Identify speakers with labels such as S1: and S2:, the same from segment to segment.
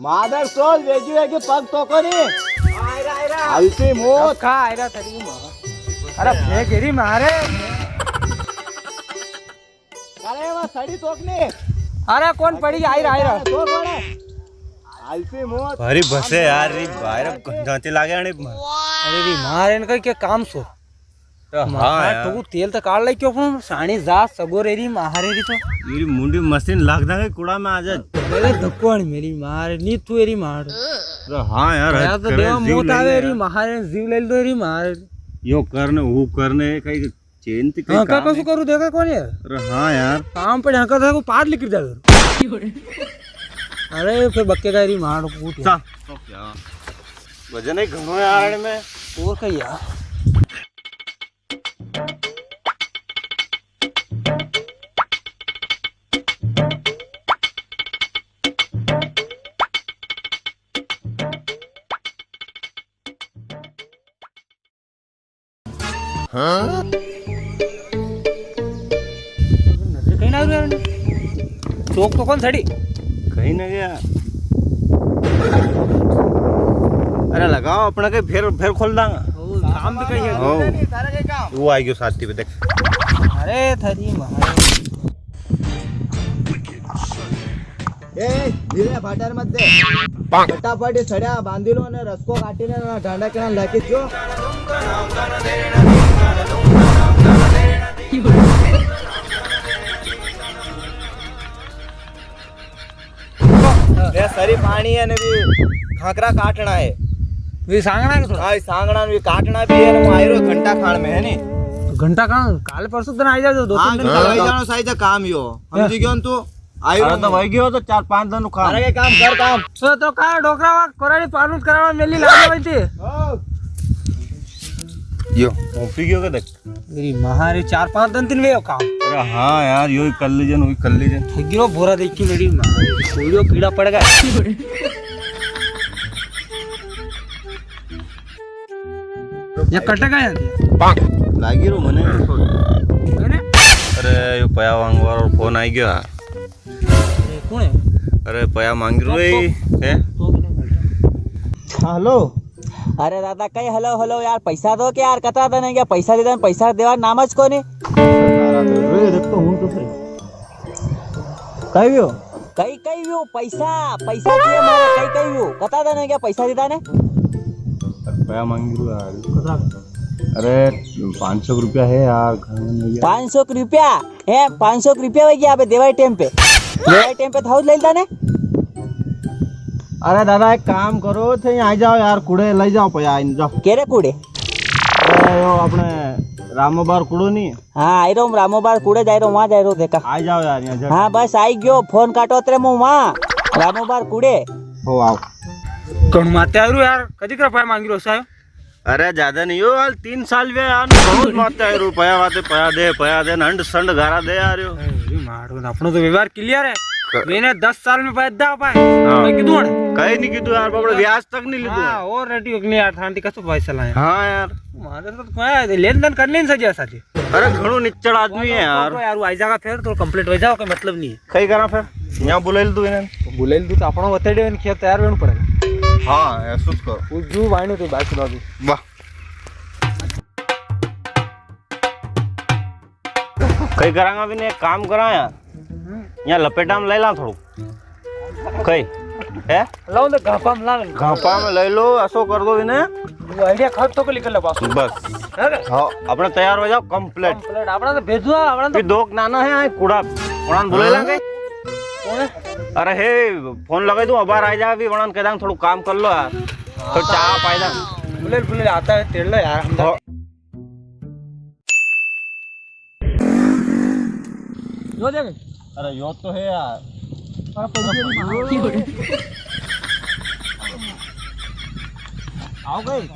S1: मादर सोल वेगी वेगी पग तो कोनी अल्पी मोत
S2: का आयरा थरी अरे फेक एरी मारे
S1: अरे वो सड़ी तोकनी
S2: अरे कौन पड़ी आयरा
S1: तो कोणे अल्पी मोत
S3: भारी बसे यार री बाहेर गंधाती लागे आणि
S2: अरे री मारे न काही काम सो
S3: हाँ यार
S2: तो तेल तो काढ लाई क्यों पण साणी जा सगोर एरी मारे री तो
S3: मेरी मुंडी मशीन लागदा के कुड़ा में आजा
S2: अरे धक्कोण मेरी मारे नी तू एरी मार
S3: हाँ यार
S2: या तो देवा मोत आवे एरी मारे जीव ले लो एरी मारे
S3: यो करने वो करने काही चेन ती काही
S2: का कसं करू देखा कोण यार
S3: अरे हाँ यार
S2: काम पे ढाका था को पार लिख जावे अरे फिर बक्के का एरी मार पूट
S3: चा क्या वजन ही घणो यार में
S2: और कहीं यार
S3: हाँ
S2: कहीं ना यार चौक तो कौन सड़ी
S3: कहीं ना गया अरे लगाओ अपना के फिर खोल दांगा
S2: काम भी कहीं है
S3: हो
S1: सारा के काम
S3: वो आई गयो साथी पे देख
S2: अरे थरी मारे
S1: ए धीरे फाटर मत दे फटाफट सड्या बांधी लो ने रस्को काटीने ढांडा केना लाकी जो ये सरी पानी है ने भी खाकरा काटना है
S2: वे सांगना के थोड़ा
S1: हां सांगना भी काटना भी है ने आयरो घंटा खाण में है नी
S2: घंटा कहां काल परसों दिन आ जाओ दो तीन दिन
S1: लई जानो साइज काम यो समझी गयो तू आयरो
S3: अरे तो वही गयो तो 4-5 दिन खा
S1: अरे के काम कर काम
S2: तो का डोकरा वा कोराडी पालूत करावा मेली लागे वैती
S3: यो ओपी गयो के देख
S2: मेरी महारे 4-5 दिन दिन वे काम
S3: अरे हाँ यार यो कर लीजन वही कर लीजन
S2: ठगिरो भोरा देख के मेरी महारे कोड़ियो कीड़ा पड़ गया ये कटका है
S3: लागी रो मने
S2: मैंने
S3: अरे यो पया वांगवार और फोन आई गयो
S2: अरे कौन है
S3: अरे पया मांग रो है
S1: हेलो
S4: अरे दादा कई हलो हलो यार पैसा दो क्या यार कतरा देने क्या पैसा देता पैसा देवा नामच कोनी
S1: रे देखतो हूं तो सही काय व्यो
S4: कई कई व्यू पैसा पैसा दिए मारे कई कई व्यू कतरा देने क्या पैसा देता ने
S3: पया मांग रो यार अरे 500 रुपया है यार
S4: 500 रुपया है 500 रुपया वही यहाँ पे देवाई टाइम पे था लेता ने
S1: अरे दादा एक काम करो थे आ जाओ यार कूड़े लई जाओ पया इन जाओ
S4: केरे कूड़े
S1: अरे यो अपने रामोबार कूड़ो नहीं
S4: हाँ आई रो रामोबार कूड़े जाई रो वहाँ जाई रो देखा
S1: आ जाओ यार यहाँ
S4: हाँ बस आई गयो फोन काटो तेरे मुँह वहाँ रामोबार कूड़े
S1: हो आओ
S2: कौन माते आरू यार कदी करा पाया मांगी रो सायो
S3: अरे ज्यादा नहीं हो यार 3 साल वे यार बहुत मारता है रुपया वाते पया दे नंड संड गारा दे यार यो
S2: अरे मारो अपनो तो व्यवहार क्लियर है मैंने 10 साल में पैदा हो पाए
S3: हाँ।
S2: मैं किदू ने
S3: कहीं नहीं कीधु यार बाबा ब्याज तक नहीं लीधु
S2: हां और रेडी अगली यार थांती कसो पैसा लाया
S3: हाँ यार
S2: मारे तो मैं लेन देन करने नहीं सजे साथी
S3: अरे घणो निच्चड़ आदमी है यार
S2: तो यार आई जागा फिर तो कंप्लीट हो जाओ कोई मतलब नहीं है
S3: कई करा फिर यहाँ बुलाइल तू इन्हें
S2: तो बुलेल तू तो अपनो वतेडे ने खेत तैयार वेण पड़ेगा
S3: हाँ ऐसा कर
S2: वो जू वाइनो तो बात सुना दू
S3: वाह कई करांगा भी ने एक काम करा यार यहाँ लपेटा में ले ला थोड़ू कई है
S2: लाओ तो घापा में ला ले
S3: घापा में ले लो ऐसो कर दो इन्हें
S2: वो आईडिया खट तो को निकल ले बास
S3: बस
S2: है के
S3: हाँ अपने तैयार हो जाओ कंप्लीट
S2: कंप्लीट आपना तो भेजवा आपना तो
S3: भी दो नाना है यहाँ कूड़ा वड़ान बुले लागे
S2: कौन है
S3: अरे हे फोन लगा दूं अबार आ जा भी वड़ान कह दांग थोड़ा काम कर लो यार तो चाह पायदा
S2: बुलेल आता है तेल लो यार हम जो देंगे
S1: अरे यो तो है यार आओ गई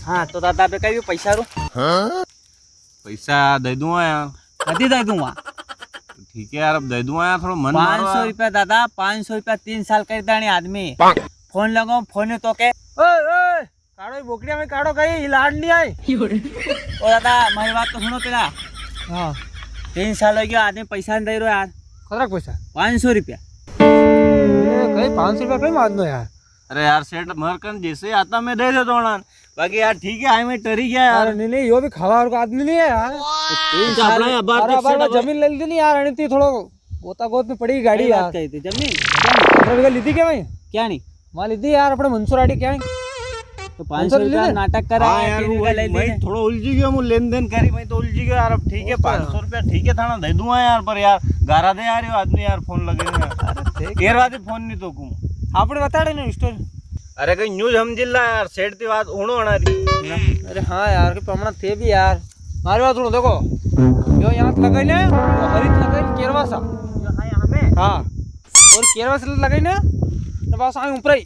S4: हाँ तो दादा पे कई पैसा रो
S3: पैसा दे दूंगा यार
S4: कदी दे दूंगा
S3: ठीक है यार अब दे दूंगा यार थोड़ा मन
S4: 500 रुपया दादा 500 रुपया 3 साल कर देने आदमी फोन लगाओ फोन तो के
S2: ओए ओए काढ़ो बोकड़िया में काढ़ो कहीं लाड नहीं आई।
S4: ओ दादा मारी बात तो सुनो पेला।
S2: हाँ
S4: 3 साल हो गया आदमी पैसा नहीं दे रहा यार।
S2: खतरा पैसा
S4: 500 रुपया।
S2: कहीं 500 रुपया कहीं मार दो यार।
S3: अरे यार सेठ मरकन जैसे आता मैं दे देता हूँ। बाकी यार ठीक है आई मैं टरी गया यार।
S2: अरे नहीं यो भी खावा और आदमी नहीं है यार।
S3: 3 साल
S2: अरे जमीन ले ली नहीं यार अनिति थोड़ा गोता गोत में पड़ी गाड़ी यार।
S4: जमीन
S2: 15 बीघा ली थी क्या भाई?
S4: क्या नहीं
S2: वहाँ ली थी यार अपने मंसूर आड़ी क्या
S4: तो 500 रुपया नाटक करा
S3: हाँ यार मैं थोड़ा उलझी गया हूँ लेन देन करी मैं तो उलझी गया यार। अब ठीक है 500 रुपया ठीक है थाना दे दूंगा यार पर यार गारा दे यार आदमी यार फोन लगे यार बात फोन नहीं तो कूँ
S2: आपने बता रहे ना स्टोरी।
S3: अरे कहीं न्यूज हम जिल्ला यार सेठ ती बात उड़ो होना रही।
S2: अरे हाँ यार के प्रमाण थे भी यार मारी बात सुनो देखो यो यहाँ लगाई ना हरित लगाई केरवा सा हाँ और केरवा से लगाई ना बस आए ऊपर ही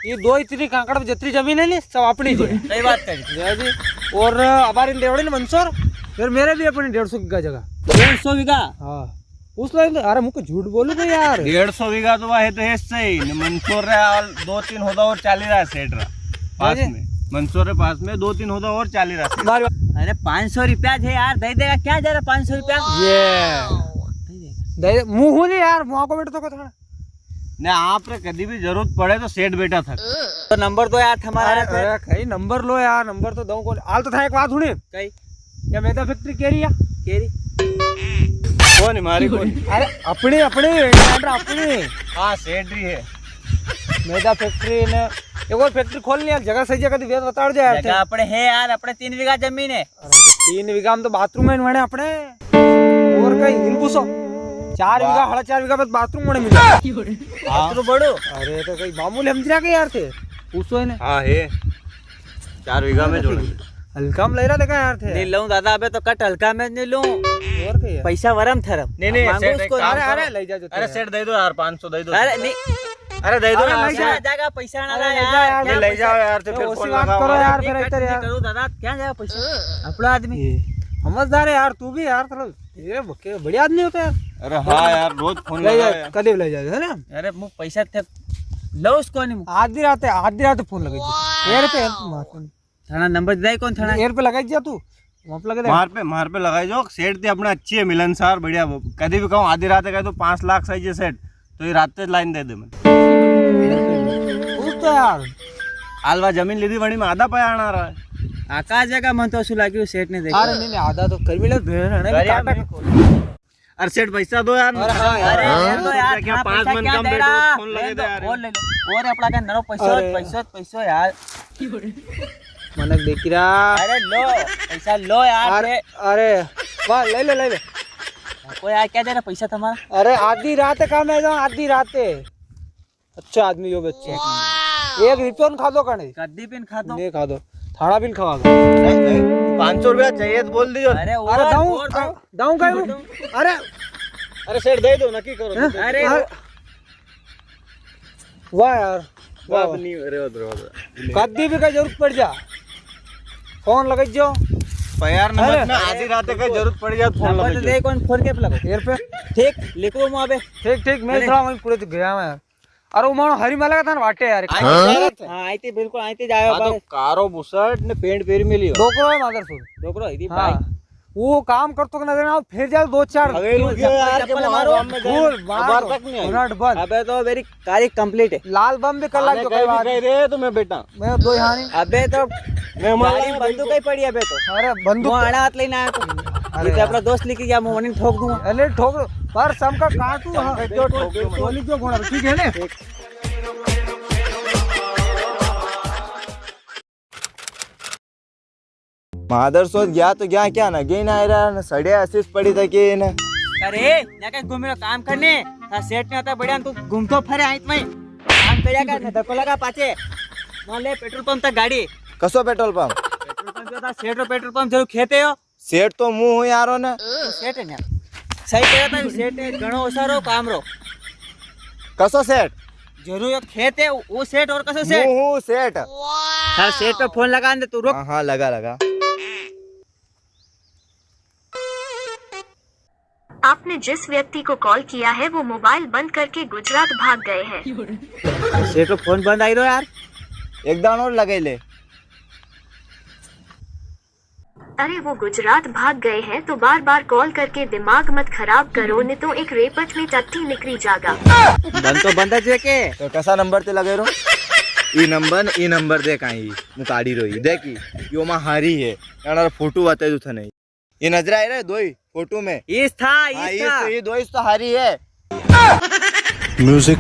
S2: ये 2 इतनी कांकड़ जितनी जमीन है नी सब अपनी जी।
S4: सही बात करी
S2: जी और हमारे देवड़ी ने मंसूर फिर मेरे भी अपनी 150 बीघा जगह
S4: 150 बीघा।
S2: हाँ उस लाइन अरे मुझे झूठ बोलू भाई यार
S3: 150 बीघा तो है तो है सही मंसूर रहा 2-3 होता और 40 रहा सेठ रहा पास में मंसूर के पास में 2-3 होता और 40 रहा सेठ।
S4: अरे 500 रुपया है यार दे देगा क्या जा रहा 500 रुपया
S2: ये मुंह नहीं यार मुँह को बेटा तो था
S3: ने आप रे कभी भी जरूरत पड़े तो सेठ बेटा था
S4: तो नंबर तो यार हमारा
S2: अरे कहीं नंबर लो यार नंबर तो दो कौन आल तो था एक बात सुनी
S4: कई
S2: या मैदा फैक्ट्री केरी या
S4: केरी
S3: कौन हमारी कौन
S2: अरे अपनी अपनी अपनी
S3: हाँ सेठ ही है
S2: मैदा फैक्ट्री ने एक और फैक्ट्री खोल लिया जगह सही जगह दी बता दे यार
S4: जगह अपने है यार अपने 3 बीघा जमीन है।
S2: अरे 3 बीघा में तो बाथरूम है इन्होंने अपने और कहीं हिल पूछो 4 बीघा 4.5 बीघा बस बाथरूम में मिला
S4: तो बड़ो
S2: अरे तो कहीं मामूली हम के यार थे पूछो इन्हें
S3: हाँ है 4 बीघा में जोड़े
S2: हल्का में ले रहा देखा यार थे
S4: नहीं लूं दादा अबे तो कट हल्का में नहीं लूं
S2: और क्या
S4: पैसा वरम थरम
S3: नहीं
S4: मांगो
S3: सेठ
S4: उसको।
S3: काम
S2: अरे
S3: करो।
S2: ले जा जो
S3: अरे सेठ दे दो यार 500 दे दो
S4: अरे नहीं
S3: अरे दे दो
S2: अरे
S3: यार
S2: ले जा।
S3: सेठ।
S4: जाएगा पैसा ना
S2: अरे
S4: रहा
S2: ले जा
S4: यार
S2: यार,
S4: क्या
S3: ले
S4: पैसा?
S3: जाओ यार तो फिर
S2: उसी
S3: फोन
S2: बात
S3: लगाओ
S2: करो यार
S4: नहीं,
S2: फिर
S4: कट
S2: इधर
S4: नहीं
S2: यार
S4: करो दादा क्या जाएगा पैसा अपना आदमी
S2: समझदार है यार तू भी यार थोड़ा ये बढ़िया आदमी होता है यार
S3: अरे हाँ यार रोज फोन
S2: ले
S3: लगाओ
S2: जा
S3: यार।
S2: कभी ले जा है ना
S4: अरे मुझ पैसा थे लो उसको नहीं
S2: आधी रात फोन लगाई एयर पे
S4: थाना नंबर दे कौन थाना
S2: एयर पे लगाई जा तू वहाँ पे लगा दे
S3: मार पे लगाई जो सेठ थी अपने अच्छी है मिलनसार बढ़िया कभी भी कहूँ आधी रात कह तो 5 लाख सही है सेठ तो ये रात लाइन दे दे मैं
S2: तो यार
S3: आलवा जमीन ली थी बड़ी में आधा पाया आना रहा है
S4: आकाश जगह मन तो लागी सेठ ने देखा
S2: अरे नहीं आधा तो कर भी ले
S3: अरे सेठ पैसा दो यार
S4: अरे तो यार
S3: क्या
S4: थाना
S3: 5
S4: पैसा
S3: मन
S4: क्या
S3: कम
S4: दे
S3: दे
S4: रहा?
S3: दो फोन लगे दे यार
S4: और ले लो और अपना का नरो पैसा यार
S2: मनक देख रहा
S4: अरे लो पैसा लो यार
S2: अरे अरे वाह ले ले
S4: कोई यार क्या दे रहा पैसा तुम्हारा
S2: अरे आधी रात काम है आधी रात अच्छा आदमी जो बच्चे एक रिटर्न खा दो कने
S4: कद्दी पिन खा दो
S2: नहीं खा दो थाना बिल खवा दो
S3: 500 रुपया चाहिए तो बोल दीजिए
S4: अरे
S2: अरे
S4: और
S2: दाऊं का अरे
S3: अरे सेठ दे दो नक्की करो
S4: अरे
S2: वाह यार वाह
S3: वाह नहीं अरे
S2: कद्दी भी का जरूरत पड़ जा फोन लगाई जो
S3: यार नंबर में आधी रात का जरूरत पड़ जाए फोन
S4: नंबर तो
S3: लगा
S4: दे कौन फोन के पे लगो
S2: एयर पे
S4: ठीक लिखो वहां पे
S2: ठीक मैं थोड़ा वहीं पूरे तो गया मैं यार अरे वो मानो हरी माला का था ना वाटे यार
S4: हां आई थी बिल्कुल आई थी जायो
S3: तो कारो बुसट ने पेंट पेरी मिली
S2: डोकरो है मादर सुन
S4: डोकरो इदी
S2: हाँ वो काम करतो नजर ना फिर जाओ 2-4
S4: चप्पल मारो
S2: फूल बार तक नहीं उलट बंद
S4: अबे तो मेरी कार्य कंप्लीट है
S2: लाल बम भी कर ला जो कई बार
S3: रे तो मैं बेटा
S2: मैं दो यहाँ नहीं
S4: अबे तो
S3: मैं
S4: गाड़ी में बंदूक ही पड़ी अबे तो
S2: अरे बंदूक
S4: वो आड़ा हाथ लेने आया तो ये तो अपना दोस्त लेके गया मैं मॉर्निंग ठोक दूंगा
S2: अरे ठोक पर सम का काटू हां गोली क्यों घोड़ा ठीक है ना
S1: मादर सोच गया तो गया क्या ना गई ना रहा ना सड़े आशीष पड़ी था कि ना
S4: अरे ना कहीं घूमे काम करने था सेट नहीं होता बढ़िया तू घूमतो फरे आइत में काम करिया कर ना धक्को लगा पाछे मान ले पेट्रोल पंप तक गाड़ी
S1: कसो पेट्रोल पंप
S4: पेट्रोल पंप जो था सेट रो पेट्रोल पंप जरूर खेते हो
S1: सेठ तो मुंह हो यारो ने
S4: तो सेट है ना सही कह था सेट है घणो ओसारो काम रो
S1: कसो सेठ
S4: जरूर यो खेत है वो सेट और कसो सेट
S1: मुंह हूँ सेठ
S4: हाँ सेट पे फोन लगा दे तू रुक
S1: हाँ लगा
S5: आपने आपने जिस व्यक्ति को कॉल किया है वो मोबाइल बंद करके गुजरात भाग गए हैं।
S4: सेठ को फोन बंद आई दो यार।
S1: एक दान और लगे ले।
S5: अरे वो गुजरात भाग गए हैं तो बार बार कॉल करके दिमाग मत खराब करो, नहीं तो एक रेपट में टट्टी निकली जागा।
S4: बंद तो बंद है के।
S1: तो कसा नंबर ते लगे रो? ई नंबर दे काई मु काढी रोई देखी यो मा हारी है यार फोटो बताई तू थने ये नजर आ रहा है दोई फोटो में
S4: इस था
S1: हाँ, ये दो तो हारी है।
S6: म्यूजिक